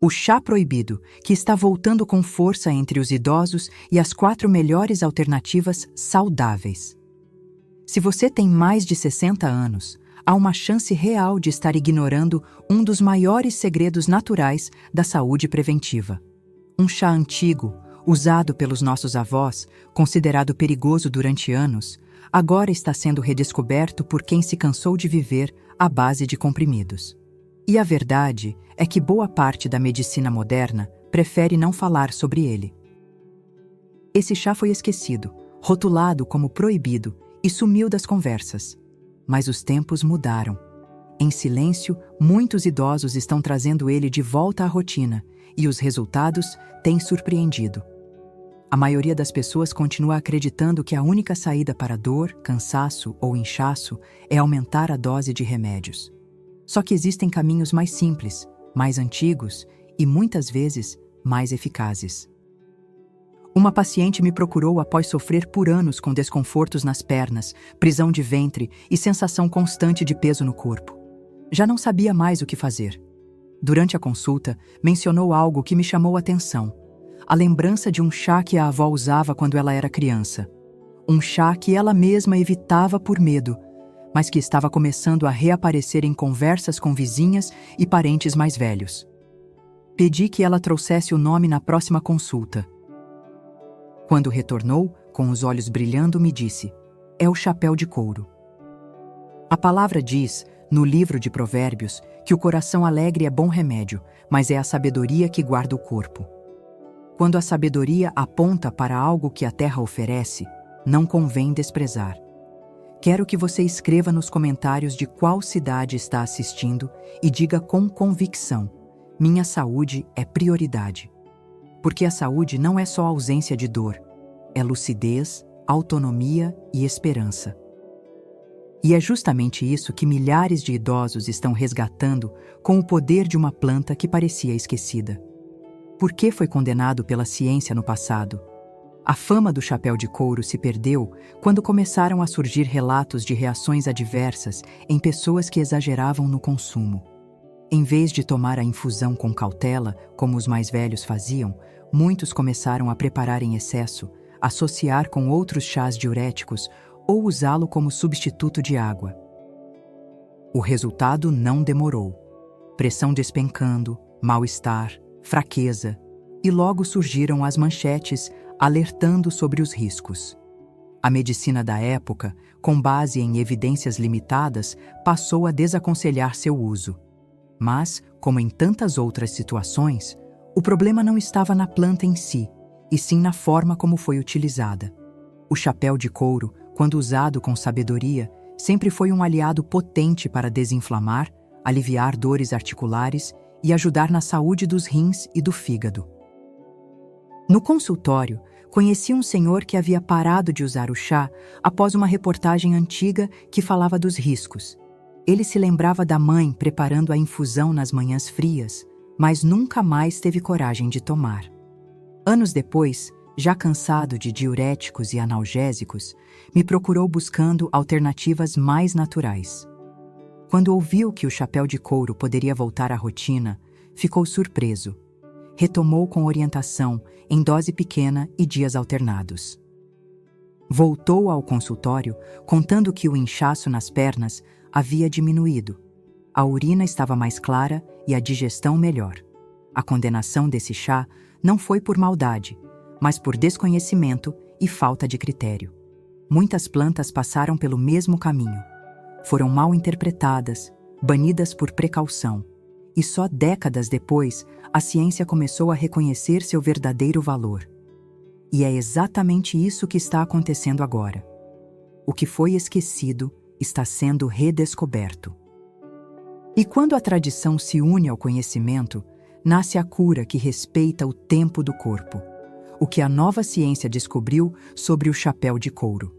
O chá proibido, que está voltando com força entre os idosos e as 4 melhores alternativas saudáveis. Se você tem mais de 60 anos, há uma chance real de estar ignorando um dos maiores segredos naturais da saúde preventiva. Um chá antigo, usado pelos nossos avós, considerado perigoso durante anos, agora está sendo redescoberto por quem se cansou de viver à base de comprimidos. E a verdade é que boa parte da medicina moderna prefere não falar sobre ele. Esse chá foi esquecido, rotulado como proibido e sumiu das conversas. Mas os tempos mudaram. Em silêncio, muitos idosos estão trazendo ele de volta à rotina e os resultados têm surpreendido. A maioria das pessoas continua acreditando que a única saída para dor, cansaço ou inchaço é aumentar a dose de remédios. Só que existem caminhos mais simples, mais antigos e, muitas vezes, mais eficazes. Uma paciente me procurou após sofrer por anos com desconfortos nas pernas, prisão de ventre e sensação constante de peso no corpo. Já não sabia mais o que fazer. Durante a consulta, mencionou algo que me chamou a atenção. A lembrança de um chá que a avó usava quando ela era criança. Um chá que ela mesma evitava por medo, mas que estava começando a reaparecer em conversas com vizinhas e parentes mais velhos. Pedi que ela trouxesse o nome na próxima consulta. Quando retornou, com os olhos brilhando, me disse: "É o chapéu de couro." A palavra diz, no livro de Provérbios, que o coração alegre é bom remédio, mas é a sabedoria que guarda o corpo. Quando a sabedoria aponta para algo que a terra oferece, não convém desprezar. Quero que você escreva nos comentários de qual cidade está assistindo e diga com convicção: minha saúde é prioridade. Porque a saúde não é só ausência de dor, é lucidez, autonomia e esperança. E é justamente isso que milhares de idosos estão resgatando com o poder de uma planta que parecia esquecida. Por que foi condenado pela ciência no passado? A fama do chapéu de couro se perdeu quando começaram a surgir relatos de reações adversas em pessoas que exageravam no consumo. Em vez de tomar a infusão com cautela, como os mais velhos faziam, muitos começaram a preparar em excesso, associar com outros chás diuréticos ou usá-lo como substituto de água. O resultado não demorou. Pressão despencando, mal-estar, fraqueza, e logo surgiram as manchetes alertando sobre os riscos. A medicina da época, com base em evidências limitadas, passou a desaconselhar seu uso. Mas, como em tantas outras situações, o problema não estava na planta em si, e sim na forma como foi utilizada. O chapéu de couro, quando usado com sabedoria, sempre foi um aliado potente para desinflamar, aliviar dores articulares e ajudar na saúde dos rins e do fígado. No consultório, conheci um senhor que havia parado de usar o chá após uma reportagem antiga que falava dos riscos. Ele se lembrava da mãe preparando a infusão nas manhãs frias, mas nunca mais teve coragem de tomar. Anos depois, já cansado de diuréticos e analgésicos, me procurou buscando alternativas mais naturais. Quando ouviu que o chapéu de couro poderia voltar à rotina, ficou surpreso. Retomou com orientação, em dose pequena e dias alternados. Voltou ao consultório, contando que o inchaço nas pernas havia diminuído. A urina estava mais clara e a digestão melhor. A condenação desse chá não foi por maldade, mas por desconhecimento e falta de critério. Muitas plantas passaram pelo mesmo caminho. Foram mal interpretadas, banidas por precaução. E só décadas depois, a ciência começou a reconhecer seu verdadeiro valor. E é exatamente isso que está acontecendo agora. O que foi esquecido está sendo redescoberto. E quando a tradição se une ao conhecimento, nasce a cura que respeita o tempo do corpo, o que a nova ciência descobriu sobre o chapéu de couro.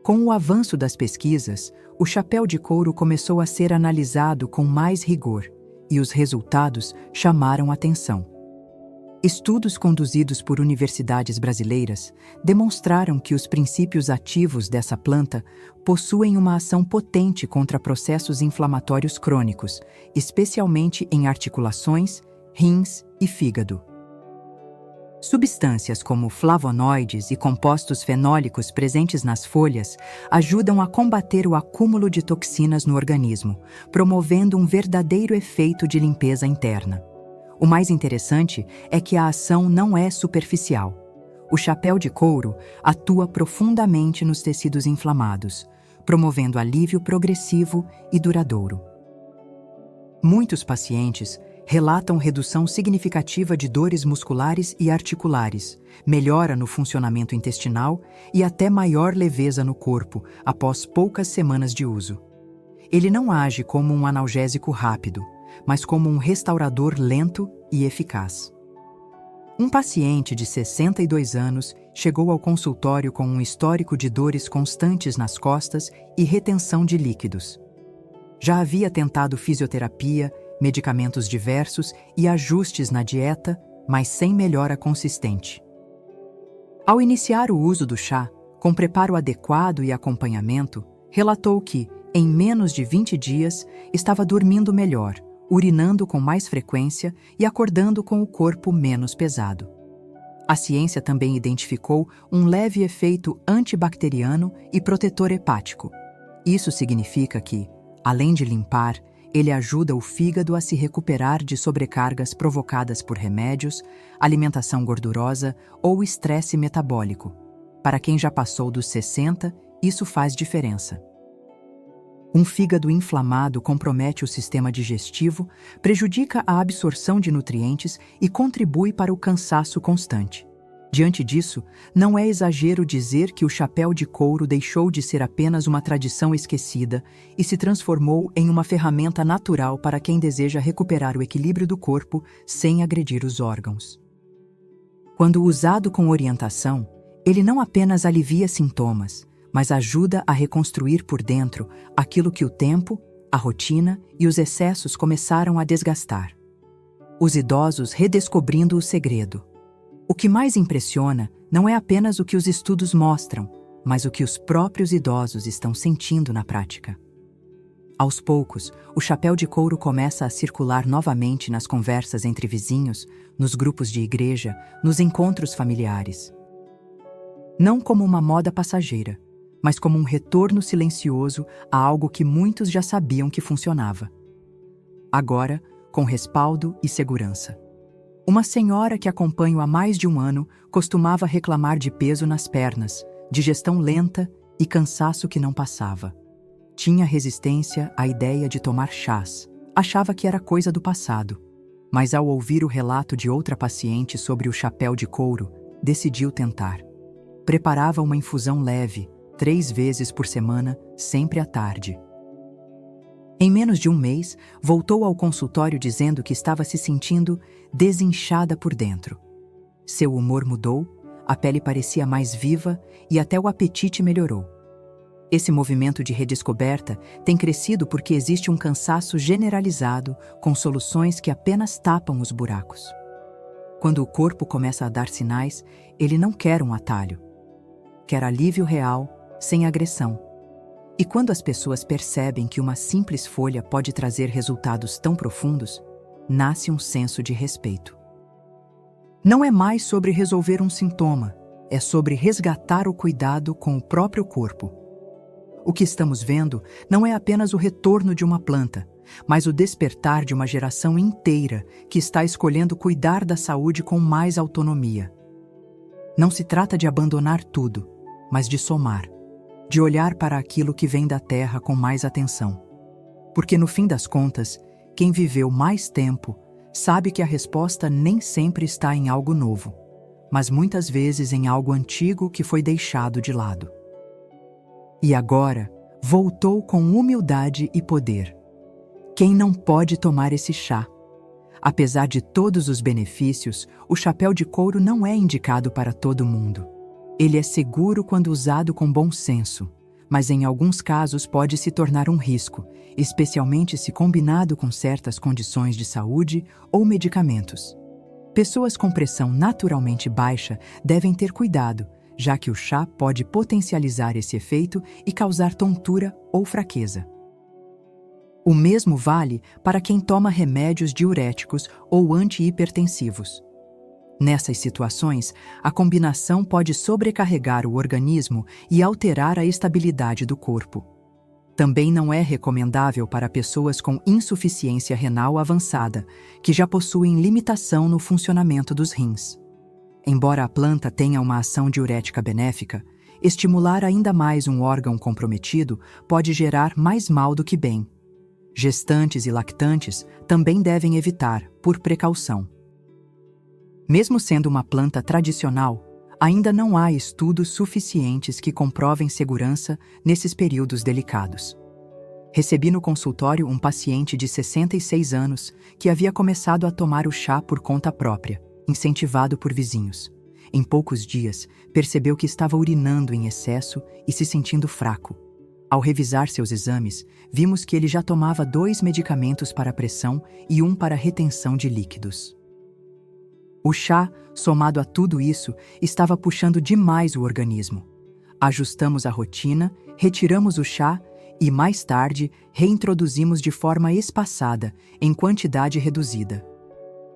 Com o avanço das pesquisas, o chapéu de couro começou a ser analisado com mais rigor, e os resultados chamaram atenção. Estudos conduzidos por universidades brasileiras demonstraram que os princípios ativos dessa planta possuem uma ação potente contra processos inflamatórios crônicos, especialmente em articulações, rins e fígado. Substâncias como flavonoides e compostos fenólicos presentes nas folhas ajudam a combater o acúmulo de toxinas no organismo, promovendo um verdadeiro efeito de limpeza interna. O mais interessante é que a ação não é superficial. O chapéu de couro atua profundamente nos tecidos inflamados, promovendo alívio progressivo e duradouro. Muitos pacientes relatam redução significativa de dores musculares e articulares, melhora no funcionamento intestinal e até maior leveza no corpo após poucas semanas de uso. Ele não age como um analgésico rápido, mas como um restaurador lento e eficaz. Um paciente de 62 anos chegou ao consultório com um histórico de dores constantes nas costas e retenção de líquidos. Já havia tentado fisioterapia, medicamentos diversos e ajustes na dieta, mas sem melhora consistente. Ao iniciar o uso do chá, com preparo adequado e acompanhamento, relatou que, em menos de 20 dias, estava dormindo melhor, urinando com mais frequência e acordando com o corpo menos pesado. A ciência também identificou um leve efeito antibacteriano e protetor hepático. Isso significa que, além de limpar, ele ajuda o fígado a se recuperar de sobrecargas provocadas por remédios, alimentação gordurosa ou estresse metabólico. Para quem já passou dos 60, isso faz diferença. Um fígado inflamado compromete o sistema digestivo, prejudica a absorção de nutrientes e contribui para o cansaço constante. Diante disso, não é exagero dizer que o chapéu de couro deixou de ser apenas uma tradição esquecida e se transformou em uma ferramenta natural para quem deseja recuperar o equilíbrio do corpo sem agredir os órgãos. Quando usado com orientação, ele não apenas alivia sintomas, mas ajuda a reconstruir por dentro aquilo que o tempo, a rotina e os excessos começaram a desgastar. Os idosos redescobrindo o segredo. O que mais impressiona não é apenas o que os estudos mostram, mas o que os próprios idosos estão sentindo na prática. Aos poucos, o chapéu de couro começa a circular novamente nas conversas entre vizinhos, nos grupos de igreja, nos encontros familiares. Não como uma moda passageira, mas como um retorno silencioso a algo que muitos já sabiam que funcionava. Agora, com respaldo e segurança. Uma senhora que acompanho há mais de um ano costumava reclamar de peso nas pernas, digestão lenta e cansaço que não passava. Tinha resistência à ideia de tomar chás, achava que era coisa do passado. Mas ao ouvir o relato de outra paciente sobre o chapéu de couro, decidiu tentar. Preparava uma infusão leve, 3 vezes por semana, sempre à tarde. Em menos de um mês, voltou ao consultório dizendo que estava se sentindo desinchada por dentro. Seu humor mudou, a pele parecia mais viva e até o apetite melhorou. Esse movimento de redescoberta tem crescido porque existe um cansaço generalizado com soluções que apenas tapam os buracos. Quando o corpo começa a dar sinais, ele não quer um atalho. Quer alívio real, sem agressão. E quando as pessoas percebem que uma simples folha pode trazer resultados tão profundos, nasce um senso de respeito. Não é mais sobre resolver um sintoma, é sobre resgatar o cuidado com o próprio corpo. O que estamos vendo não é apenas o retorno de uma planta, mas o despertar de uma geração inteira que está escolhendo cuidar da saúde com mais autonomia. Não se trata de abandonar tudo, mas de somar. De olhar para aquilo que vem da terra com mais atenção. Porque no fim das contas, quem viveu mais tempo sabe que a resposta nem sempre está em algo novo, mas muitas vezes em algo antigo que foi deixado de lado. E agora, voltou com humildade e poder. Quem não pode tomar esse chá? Apesar de todos os benefícios, o chapéu de couro não é indicado para todo mundo. Ele é seguro quando usado com bom senso, mas em alguns casos pode se tornar um risco, especialmente se combinado com certas condições de saúde ou medicamentos. Pessoas com pressão naturalmente baixa devem ter cuidado, já que o chá pode potencializar esse efeito e causar tontura ou fraqueza. O mesmo vale para quem toma remédios diuréticos ou antihipertensivos. Nessas situações, a combinação pode sobrecarregar o organismo e alterar a estabilidade do corpo. Também não é recomendável para pessoas com insuficiência renal avançada, que já possuem limitação no funcionamento dos rins. Embora a planta tenha uma ação diurética benéfica, estimular ainda mais um órgão comprometido pode gerar mais mal do que bem. Gestantes e lactantes também devem evitar, por precaução. Mesmo sendo uma planta tradicional, ainda não há estudos suficientes que comprovem segurança nesses períodos delicados. Recebi no consultório um paciente de 66 anos que havia começado a tomar o chá por conta própria, incentivado por vizinhos. Em poucos dias, percebeu que estava urinando em excesso e se sentindo fraco. Ao revisar seus exames, vimos que ele já tomava 2 medicamentos para pressão e um para retenção de líquidos. O chá, somado a tudo isso, estava puxando demais o organismo. Ajustamos a rotina, retiramos o chá e, mais tarde, reintroduzimos de forma espaçada, em quantidade reduzida.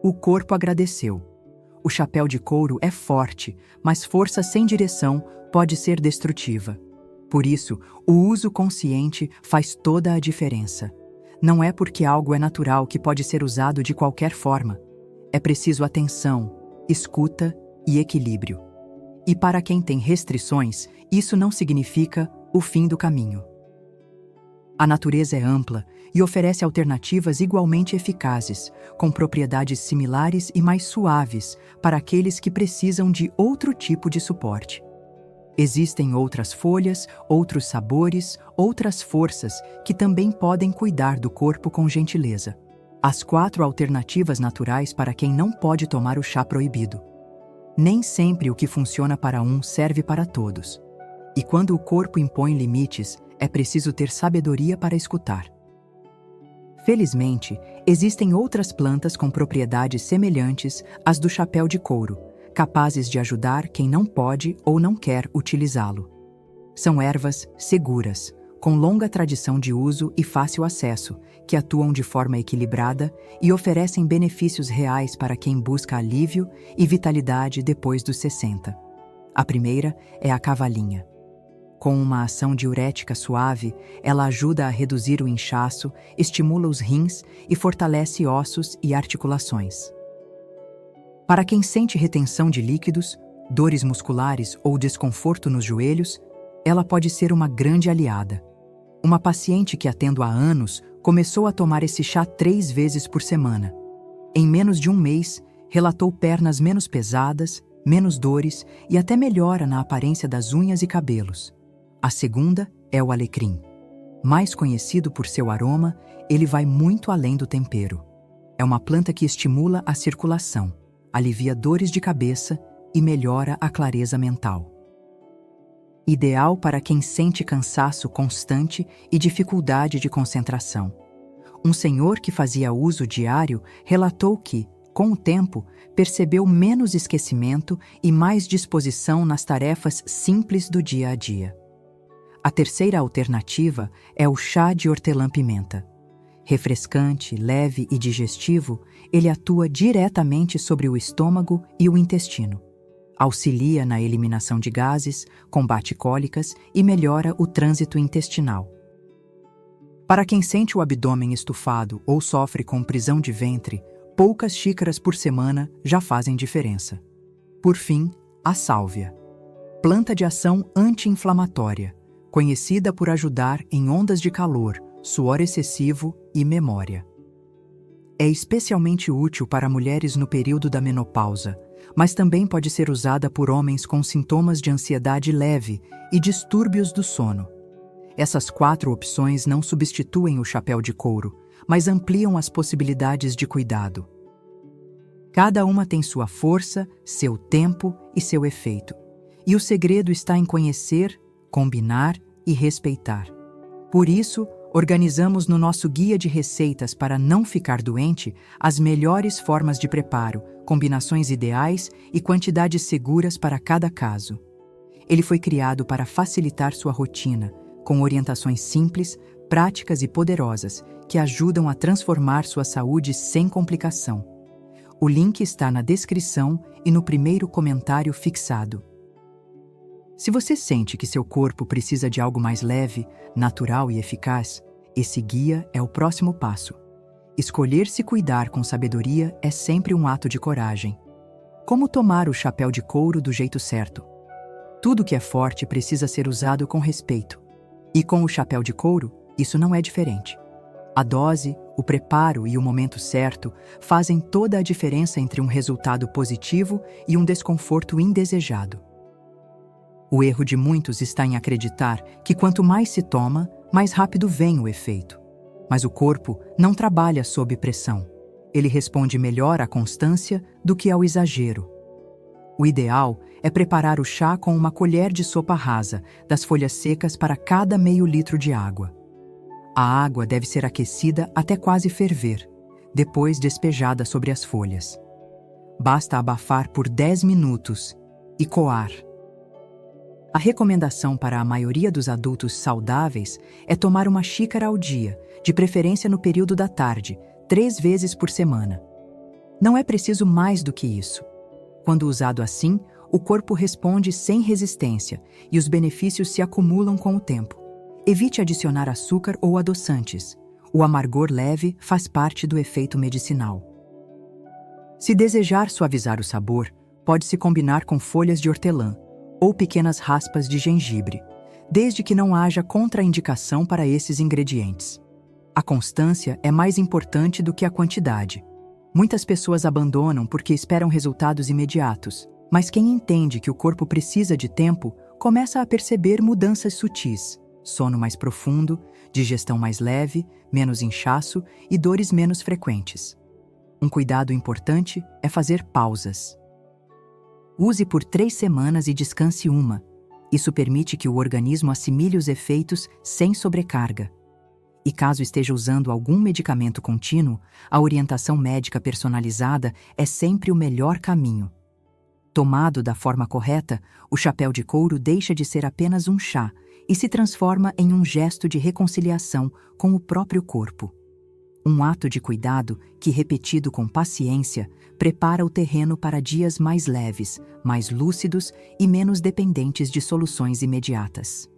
O corpo agradeceu. O chapéu de couro é forte, mas força sem direção pode ser destrutiva. Por isso, o uso consciente faz toda a diferença. Não é porque algo é natural que pode ser usado de qualquer forma. É preciso atenção, escuta e equilíbrio. E para quem tem restrições, isso não significa o fim do caminho. A natureza é ampla e oferece alternativas igualmente eficazes, com propriedades similares e mais suaves para aqueles que precisam de outro tipo de suporte. Existem outras folhas, outros sabores, outras forças que também podem cuidar do corpo com gentileza. As 4 alternativas naturais para quem não pode tomar o chá proibido. Nem sempre o que funciona para um serve para todos. E quando o corpo impõe limites, é preciso ter sabedoria para escutar. Felizmente, existem outras plantas com propriedades semelhantes às do chapéu de couro, capazes de ajudar quem não pode ou não quer utilizá-lo. São ervas seguras, com longa tradição de uso e fácil acesso, que atuam de forma equilibrada e oferecem benefícios reais para quem busca alívio e vitalidade depois dos 60. A primeira é a cavalinha. Com uma ação diurética suave, ela ajuda a reduzir o inchaço, estimula os rins e fortalece ossos e articulações. Para quem sente retenção de líquidos, dores musculares ou desconforto nos joelhos, ela pode ser uma grande aliada. Uma paciente que atendo há anos começou a tomar esse chá 3 vezes por semana. Em menos de um mês, relatou pernas menos pesadas, menos dores e até melhora na aparência das unhas e cabelos. A segunda é o alecrim. Mais conhecido por seu aroma, ele vai muito além do tempero. É uma planta que estimula a circulação, alivia dores de cabeça e melhora a clareza mental. Ideal para quem sente cansaço constante e dificuldade de concentração. Um senhor que fazia uso diário relatou que, com o tempo, percebeu menos esquecimento e mais disposição nas tarefas simples do dia a dia. A terceira alternativa é o chá de hortelã-pimenta. Refrescante, leve e digestivo, ele atua diretamente sobre o estômago e o intestino. Auxilia na eliminação de gases, combate cólicas e melhora o trânsito intestinal. Para quem sente o abdômen estufado ou sofre com prisão de ventre, poucas xícaras por semana já fazem diferença. Por fim, a sálvia. Planta de ação anti-inflamatória, conhecida por ajudar em ondas de calor, suor excessivo e memória. É especialmente útil para mulheres no período da menopausa, mas também pode ser usada por homens com sintomas de ansiedade leve e distúrbios do sono. Essas 4 opções não substituem o chapéu de couro, mas ampliam as possibilidades de cuidado. Cada uma tem sua força, seu tempo e seu efeito. E o segredo está em conhecer, combinar e respeitar. Por isso, organizamos no nosso guia de receitas para não ficar doente as melhores formas de preparo, combinações ideais e quantidades seguras para cada caso. Ele foi criado para facilitar sua rotina, com orientações simples, práticas e poderosas que ajudam a transformar sua saúde sem complicação. O link está na descrição e no primeiro comentário fixado. Se você sente que seu corpo precisa de algo mais leve, natural e eficaz, esse guia é o próximo passo. Escolher se cuidar com sabedoria é sempre um ato de coragem. Como tomar o chapéu de couro do jeito certo? Tudo que é forte precisa ser usado com respeito. E com o chapéu de couro, isso não é diferente. A dose, o preparo e o momento certo fazem toda a diferença entre um resultado positivo e um desconforto indesejado. O erro de muitos está em acreditar que quanto mais se toma, mais rápido vem o efeito. Mas o corpo não trabalha sob pressão. Ele responde melhor à constância do que ao exagero. O ideal é preparar o chá com uma colher de sopa rasa das folhas secas para cada meio litro de água. A água deve ser aquecida até quase ferver, depois despejada sobre as folhas. Basta abafar por 10 minutos e coar. A recomendação para a maioria dos adultos saudáveis é tomar uma xícara ao dia, de preferência no período da tarde, 3 vezes por semana. Não é preciso mais do que isso. Quando usado assim, o corpo responde sem resistência e os benefícios se acumulam com o tempo. Evite adicionar açúcar ou adoçantes. O amargor leve faz parte do efeito medicinal. Se desejar suavizar o sabor, pode-se combinar com folhas de hortelã ou pequenas raspas de gengibre, desde que não haja contraindicação para esses ingredientes. A constância é mais importante do que a quantidade. Muitas pessoas abandonam porque esperam resultados imediatos, mas quem entende que o corpo precisa de tempo começa a perceber mudanças sutis: sono mais profundo, digestão mais leve, menos inchaço e dores menos frequentes. Um cuidado importante é fazer pausas. Use por 3 semanas e descanse uma. Isso permite que o organismo assimile os efeitos sem sobrecarga. E caso esteja usando algum medicamento contínuo, a orientação médica personalizada é sempre o melhor caminho. Tomado da forma correta, o chapéu de couro deixa de ser apenas um chá e se transforma em um gesto de reconciliação com o próprio corpo. Um ato de cuidado que, repetido com paciência, prepara o terreno para dias mais leves, mais lúcidos e menos dependentes de soluções imediatas.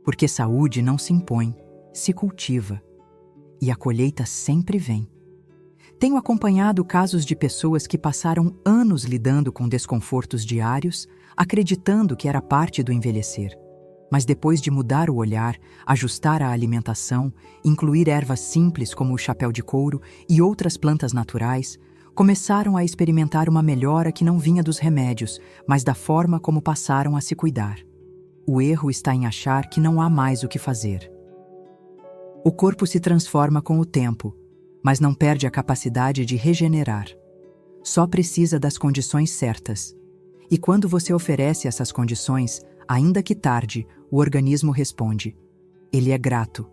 Porque saúde não se impõe, se cultiva. E a colheita sempre vem. Tenho acompanhado casos de pessoas que passaram anos lidando com desconfortos diários, acreditando que era parte do envelhecer. Mas depois de mudar o olhar, ajustar a alimentação, incluir ervas simples como o chapéu de couro e outras plantas naturais, começaram a experimentar uma melhora que não vinha dos remédios, mas da forma como passaram a se cuidar. O erro está em achar que não há mais o que fazer. O corpo se transforma com o tempo, mas não perde a capacidade de regenerar. Só precisa das condições certas. E quando você oferece essas condições, ainda que tarde, o organismo responde. Ele é grato.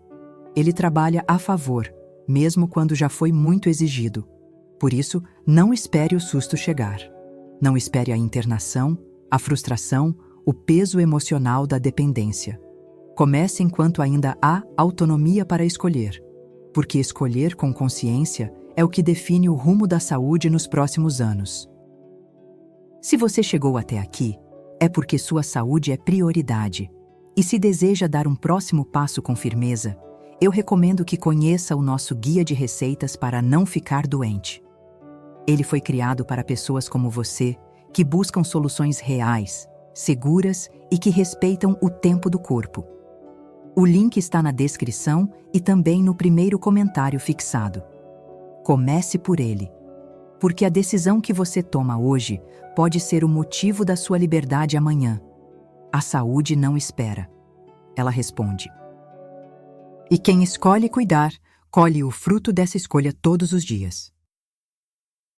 Ele trabalha a favor, mesmo quando já foi muito exigido. Por isso, não espere o susto chegar. Não espere a internação, a frustração, o peso emocional da dependência. Comece enquanto ainda há autonomia para escolher, porque escolher com consciência é o que define o rumo da saúde nos próximos anos. Se você chegou até aqui, é porque sua saúde é prioridade. E se deseja dar um próximo passo com firmeza, eu recomendo que conheça o nosso guia de receitas para não ficar doente. Ele foi criado para pessoas como você, que buscam soluções reais, seguras e que respeitam o tempo do corpo. O link está na descrição e também no primeiro comentário fixado. Comece por ele, porque a decisão que você toma hoje pode ser o motivo da sua liberdade amanhã. A saúde não espera. Ela responde. E quem escolhe cuidar, colhe o fruto dessa escolha todos os dias.